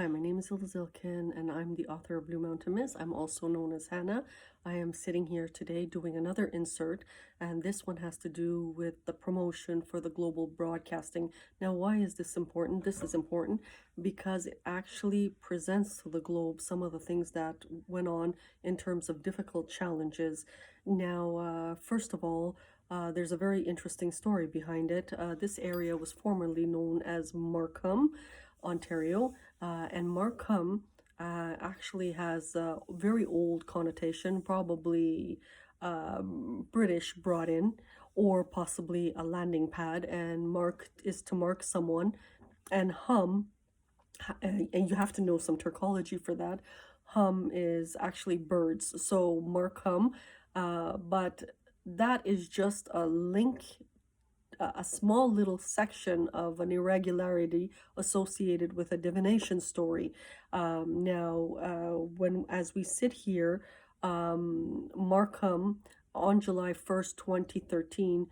Hi, my name is Hilda Zilkin, and I'm the author of Blue Mountain Mist. I'm also known as Hanna. I am sitting here today doing another insert, and this one has to do with the promotion for the global broadcasting. Now, why is this important? This is important because it actually presents to the globe some of the things that went on in terms of difficult challenges. Now, first of all, there's a very interesting story behind it. This area was formerly known as Markham, Ontario, and Markham actually has a very old connotation, probably British brought in, or possibly a landing pad, and mark is to mark someone, and and you have to know some Turkology for that. Hum is actually birds, so Markham, but that is just a link, a small little section of an irregularity associated with a divination story. As we sit here, Markham, on July 1st, 2013,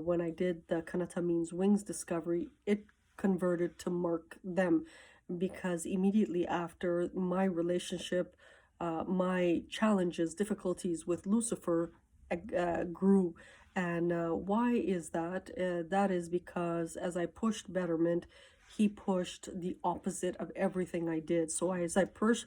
when I did the Kanata Means Wings discovery, it converted to Mark them, because immediately after my relationship, my challenges, difficulties with Lucifer grew. And why is that? That is because as I pushed betterment, he pushed the opposite of everything I did. So as I push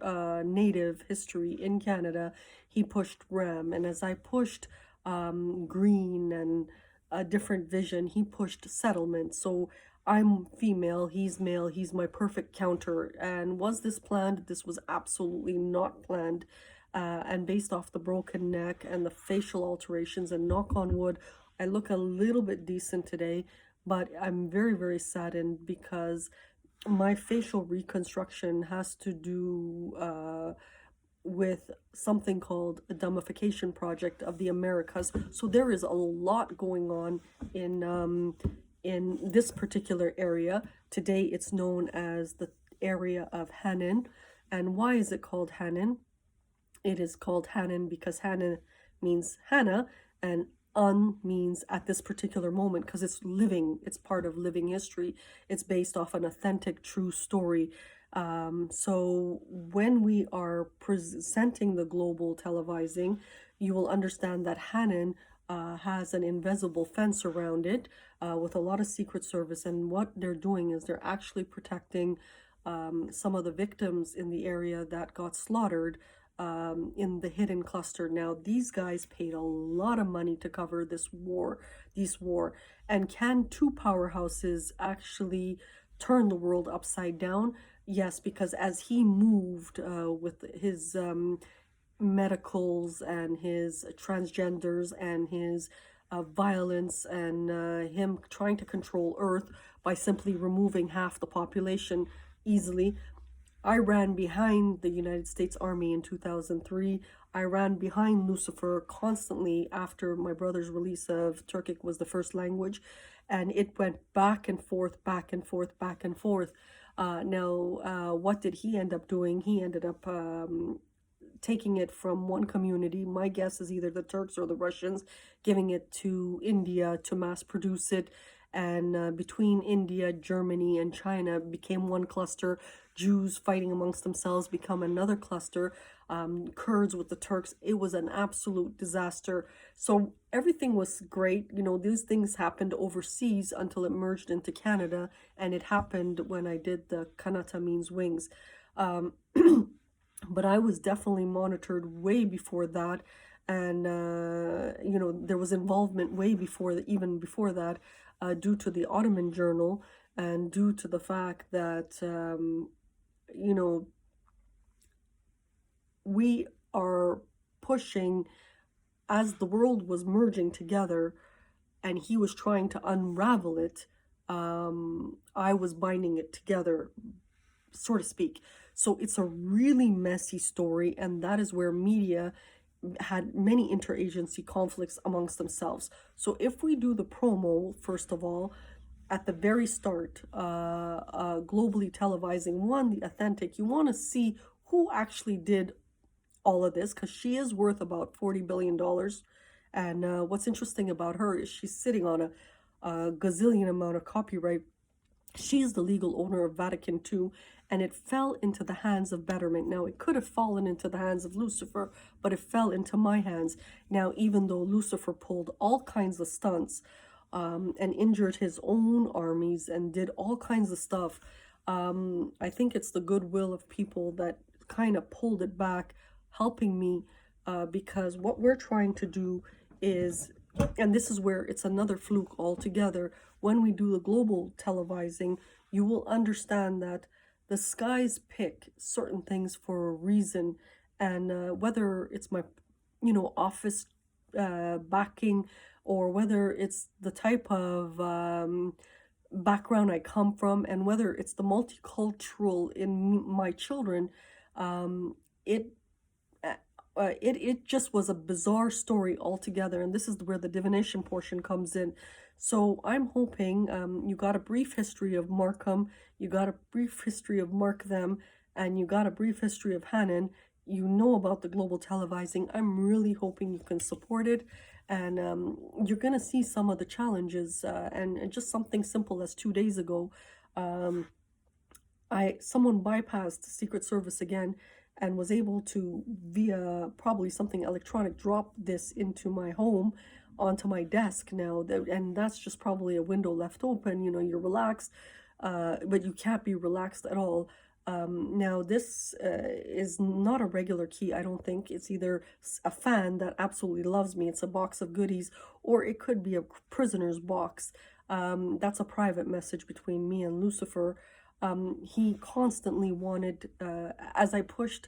Native history in Canada, he pushed Ram. And as I pushed green and a different vision, he pushed settlement. So I'm female, he's male, he's my perfect counter. And was this planned? This was absolutely not planned. And based off the broken neck and the facial alterations, and knock on wood, I look a little bit decent today, but I'm very, very saddened because my facial reconstruction has to do with something called a dummification project of the Americas. So there is a lot going on in this particular area. Today it's known as the area of Hannan. And why is it called Hannan? It is called Hannan because Hanna means Hannah, and means at this particular moment, because it's living, it's part of living history. It's based off an authentic, true story. So when we are presenting the global televising, you will understand that Hannan has an invisible fence around it with a lot of Secret Service. And what they're doing is they're actually protecting some of the victims in the area that got slaughtered in the hidden cluster. Now, these guys paid a lot of money to cover this war, And can two powerhouses actually turn the world upside down? Yes, because as he moved with his medicals and his transgenders and his violence and him trying to control Earth by simply removing half the population easily, I ran behind the United States Army in 2003. I ran behind Lucifer constantly after my brother's release of Turkic was the first language, and it went back and forth, back and forth, back and forth. What did he end up doing? He ended up taking it from one community, my guess is either the Turks or the Russians, giving it to India to mass produce it. And between India, Germany, and China became one cluster. Jews fighting amongst themselves become another cluster. Kurds with the Turks. It was an absolute disaster. So everything was great. You know, these things happened overseas until it merged into Canada, and it happened when I did the Kanata Means Wings. But I was definitely monitored way before that. And, there was involvement way before, even before that, due to the Ottoman Journal and due to the fact that, we are pushing as the world was merging together and he was trying to unravel it. I was binding it together, so to speak. So it's a really messy story, and that is where media had many interagency conflicts amongst themselves. So if we do the promo, first of all, at the very start, globally televising one, the authentic, you want to see who actually did all of this, because she is worth about $40 billion. And what's interesting about her is she's sitting on a gazillion amount of copyright. She's the legal owner of Vatican II, and it fell into the hands of Betterment. Now, it could have fallen into the hands of Lucifer, but it fell into my hands. Now, even though Lucifer pulled all kinds of stunts and injured his own armies and did all kinds of stuff, I think it's the goodwill of people that kind of pulled it back, helping me, because what we're trying to do is, and this is where it's another fluke altogether, when we do the global televising, you will understand that the skies pick certain things for a reason. And whether it's my, office backing, or whether it's the type of background I come from, and whether it's the multicultural in my children, it it just was a bizarre story altogether, and this is where the divination portion comes in. So I'm hoping, you got a brief history of Markham, you got a brief history of Mark Them, and you got a brief history of Hanna. You know about the global televising. I'm really hoping you can support it, and you're gonna see some of the challenges, and just something simple as 2 days ago, someone bypassed the Secret Service again and was able to, via probably something electronic, drop this into my home onto my desk now. And that's just probably a window left open. You're relaxed, but you can't be relaxed at all. Now, this is not a regular key, I don't think. It's either a fan that absolutely loves me, it's a box of goodies, or it could be a prisoner's box. That's a private message between me and Lucifer. He constantly wanted, as I pushed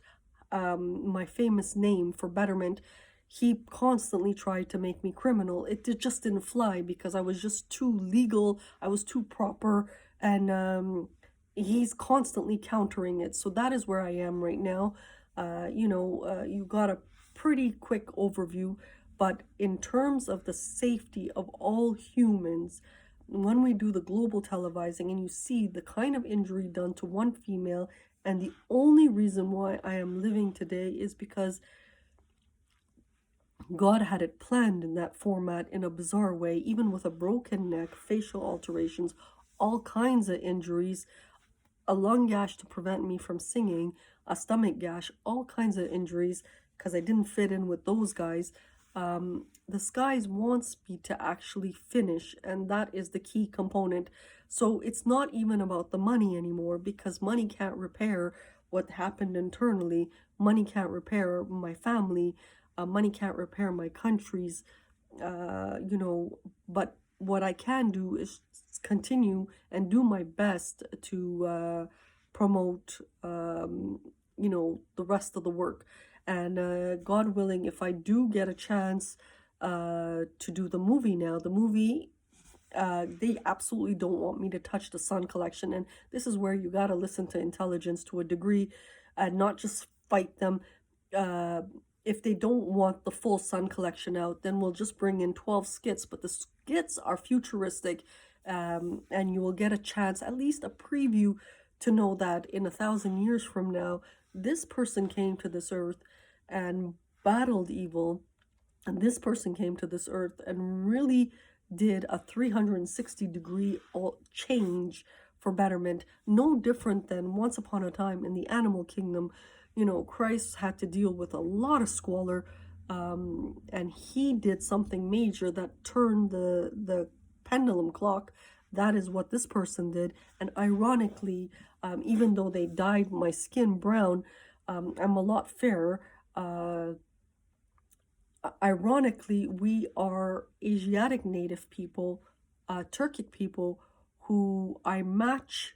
my famous name for Betterment, he constantly tried to make me criminal. It just didn't fly because I was just too legal, I was too proper, and he's constantly countering it. So that is where I am right now. You got a pretty quick overview, but in terms of the safety of all humans, when we do the global televising and you see the kind of injury done to one female, and the only reason why I am living today is because God had it planned in that format in a bizarre way, even with a broken neck, facial alterations, all kinds of injuries, a lung gash to prevent me from singing, a stomach gash, all kinds of injuries because I didn't fit in with those guys. The skies wants me to actually finish, and that is the key component. So it's not even about the money anymore, because money can't repair what happened internally. Money can't repair my family. Money can't repair my countries. But what I can do is continue and do my best to promote, the rest of the work. And God willing, if I do get a chance to do the movie now, they absolutely don't want me to touch the Sun collection. And this is where you got to listen to intelligence to a degree and not just fight them. If they don't want the full Sun collection out, then we'll just bring in 12 skits. But the skits are futuristic, and you will get a chance, at least a preview, to know that in 1,000 years from now, this person came to this earth and battled evil, and this person came to this earth and really did a 360-degree change for betterment. No different than once upon a time in the animal kingdom. Christ had to deal with a lot of squalor, and he did something major that turned the pendulum clock. That is what this person did. And ironically, even though they dyed my skin brown, I'm a lot fairer. Ironically, we are Asiatic native people, Turkic people, who I match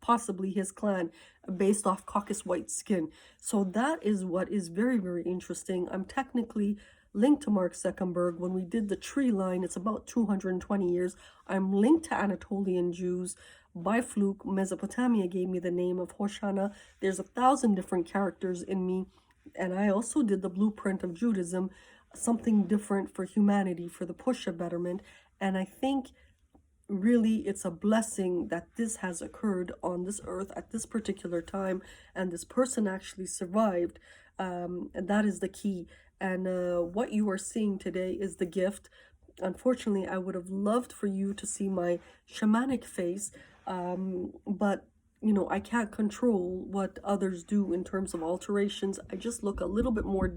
possibly his clan based off Caucasus white skin. So that is what is very, very interesting. I'm technically linked to Mark Zuckerberg. When we did the tree line, it's about 220 years. I'm linked to Anatolian Jews. By fluke, Mesopotamia gave me the name of Hoshana. There's 1,000 different characters in me. And I also did the blueprint of Judaism, something different for humanity, for the push of betterment. And I think really it's a blessing that this has occurred on this earth at this particular time, and this person actually survived. And that is the key. And what you are seeing today is the gift. Unfortunately, I would have loved for you to see my shamanic face, But you know, I can't control what others do in terms of alterations. I just look a little bit more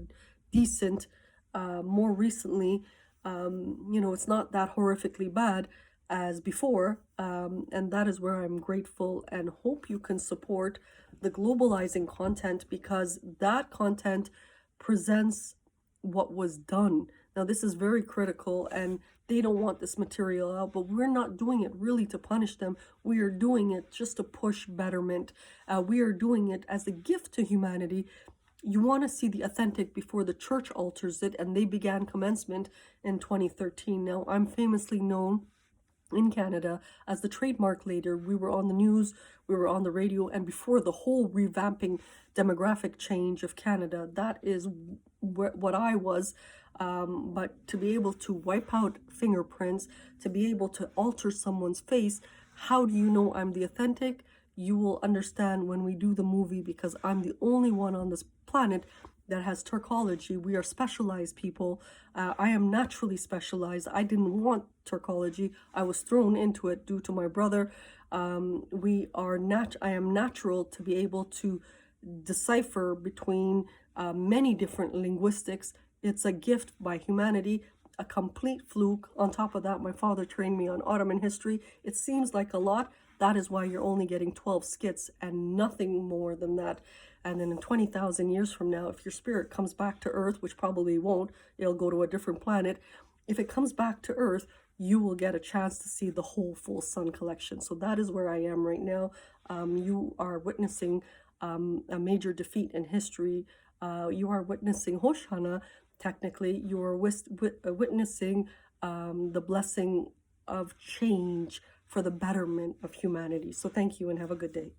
decent more recently. You know, it's not that horrifically bad as before, and that is where I'm grateful and hope you can support the globalizing content, because that content presents what was done. Now, this is very critical, and they don't want this material out, but we're not doing it really to punish them. We are doing it just to push betterment. We are doing it as a gift to humanity. You want to see the authentic before the church alters it, and they began commencement in 2013. Now, I'm famously known in Canada as the trademark leader. We were on the news, we were on the radio, and before the whole revamping demographic change of Canada, that is what I was. But to be able to wipe out fingerprints, to be able to alter someone's face, how do you know I'm the authentic? You will understand when we do the movie, because I'm the only one on this planet that has Turkology. We are specialized people. I am naturally specialized. I didn't want Turkology. I was thrown into it due to my brother. I am natural to be able to decipher between many different linguistics. It's a gift by humanity, a complete fluke. On top of that, my father trained me on Ottoman history. It seems like a lot. That is why you're only getting 12 skits and nothing more than that. And then in 20,000 years from now, if your spirit comes back to Earth, which probably won't, it'll go to a different planet. If it comes back to Earth, you will get a chance to see the whole full sun collection. So that is where I am right now. You are witnessing a major defeat in history. You are witnessing Hoshana. Technically, you are witnessing the blessing of change for the betterment of humanity. So thank you and have a good day.